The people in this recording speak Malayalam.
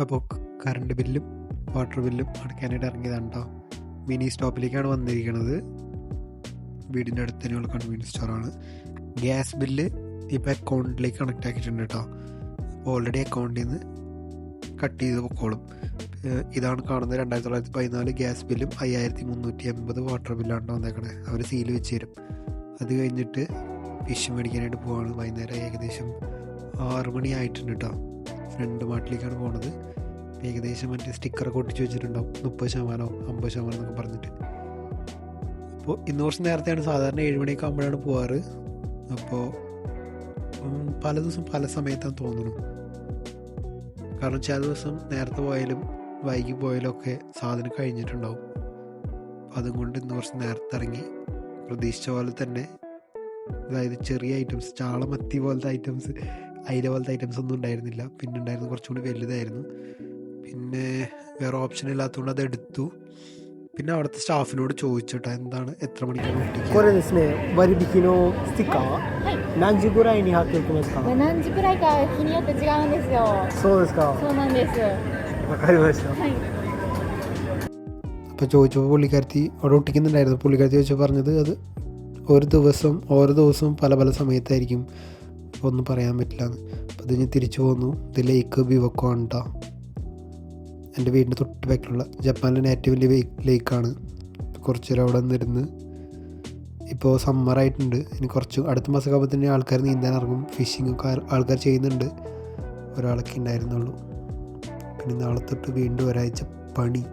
അപ്പോൾ കറണ്ട് ബില്ലും വാട്ടർ ബില്ലും അടയ്ക്കാനായിട്ട് ഇറങ്ങിയതാണ് കേട്ടോ. മിനി സ്റ്റോപ്പിലേക്കാണ് വന്നിരിക്കുന്നത്. വീടിൻ്റെ അടുത്ത് തന്നെയുള്ള കൺവീനിയൻസ് സ്റ്റോറാണ്. ഗ്യാസ് ബില്ല് ഇപ്പോൾ അക്കൗണ്ടിലേക്ക് കണക്റ്റ് ആക്കിയിട്ടുണ്ട് കേട്ടോ. അപ്പോൾ ഓൾറെഡി അക്കൗണ്ടിൽ നിന്ന് കട്ട് ചെയ്ത് പൊക്കോളും. ഇതാണ് കാണുന്നത് 2014 ഗ്യാസ് ബില്ലും 5380 വാട്ടർ ബില്ലാണ് വന്നേക്കണേ. അവർ സീൽ വെച്ച് തരും. അത് കഴിഞ്ഞിട്ട് ഫിഷ് മേടിക്കാനായിട്ട് പോവാണ്. വൈകുന്നേരം ഏകദേശം 6 മണി ആയിട്ടുണ്ട് കേട്ടോ. ഫ്രണ്ട് മാട്ടിലേക്കാണ് പോണത്. ഏകദേശം മറ്റേ സ്റ്റിക്കറൊക്കെ ഒട്ടിച്ച് വെച്ചിട്ടുണ്ടാവും 30% 50% എന്നൊക്കെ പറഞ്ഞിട്ട്. അപ്പോൾ ഇന്ന് കുറച്ച് നേരത്തെയാണ്, സാധാരണ 7 മണിയൊക്കെ ആകുമ്പോഴാണ് പോവാറ്. അപ്പോൾ പല ദിവസം പല സമയത്താണ് തോന്നുന്നു. കാരണം ചില ദിവസം നേരത്തെ പോയാലും വൈകി പോയാലും ഒക്കെ സാധനം കഴിഞ്ഞിട്ടുണ്ടാവും. അപ്പോൾ അതുകൊണ്ട് ഇന്ന് കുറച്ച് നേരത്തെ ഇറങ്ങി. പ്രതീക്ഷിച്ച പോലെ തന്നെ, അതായത് ചെറിയ ഐറ്റംസ്, ചാള മത്തി പോലത്തെ ഐറ്റംസ്, അയില പോലത്തെ ഐറ്റംസ് ഒന്നും ഉണ്ടായിരുന്നില്ല. പിന്നെ ഉണ്ടായിരുന്നു കുറച്ചുകൂടി വലുതായിരുന്നു. പിന്നെ വേറെ ഓപ്ഷൻ ഇല്ലാത്തതുകൊണ്ട് അത് എടുത്തു. പിന്നെ അവിടുത്തെ സ്റ്റാഫിനോട് ചോദിച്ചിട്ടാ എന്താണ് എത്ര മണിക്കാണ് ഒട്ടിക്കുക. これですね、割引のステッカー、はい、何時ぐらいに貼っておきますか？何時くらいか日によって違うんですよ。そうですか。そうなんです。わかりました。はい。അപ്പോൾ ചോദിച്ചപ്പോൾ പുള്ളിക്കാരത്തി അവിടെ ഒട്ടിക്കുന്നുണ്ടായിരുന്നു. പുള്ളിക്കാരത്തി ചോദിച്ചപ്പോൾ പറഞ്ഞത് അത് ഓരോ ദിവസവും പല പല സമയത്തായിരിക്കും, ഒന്നും പറയാൻ പറ്റില്ല എന്ന്. അപ്പോൾ ഇത് ഞാൻ തിരിച്ചു പോന്നു. ഇത് ലേക്ക് ബിവക്കോ ആണ് കേട്ടോ. എൻ്റെ വീടിൻ്റെ തൊട്ട് ബാക്കിലുള്ള ജപ്പാനിലെ ഏറ്റവും വലിയ ലേക്കാണ്. കുറച്ച് നേരം അവിടെ നിന്നിരുന്ന്. ഇപ്പോൾ സമ്മറായിട്ടുണ്ട്. ഇനി കുറച്ച് അടുത്ത മാസമൊക്കെ ആകുമ്പോൾ തന്നെ ആൾക്കാർ നീന്താൻ ഇറങ്ങും. ഫിഷിങ്ങൊക്കെ ആൾക്കാർ ചെയ്യുന്നുണ്ട്. ഒരാളൊക്കെ ഉണ്ടായിരുന്നുള്ളൂ. പിന്നെ നാളെ തൊട്ട് വീണ്ടും ഒരാഴ്ച പണി.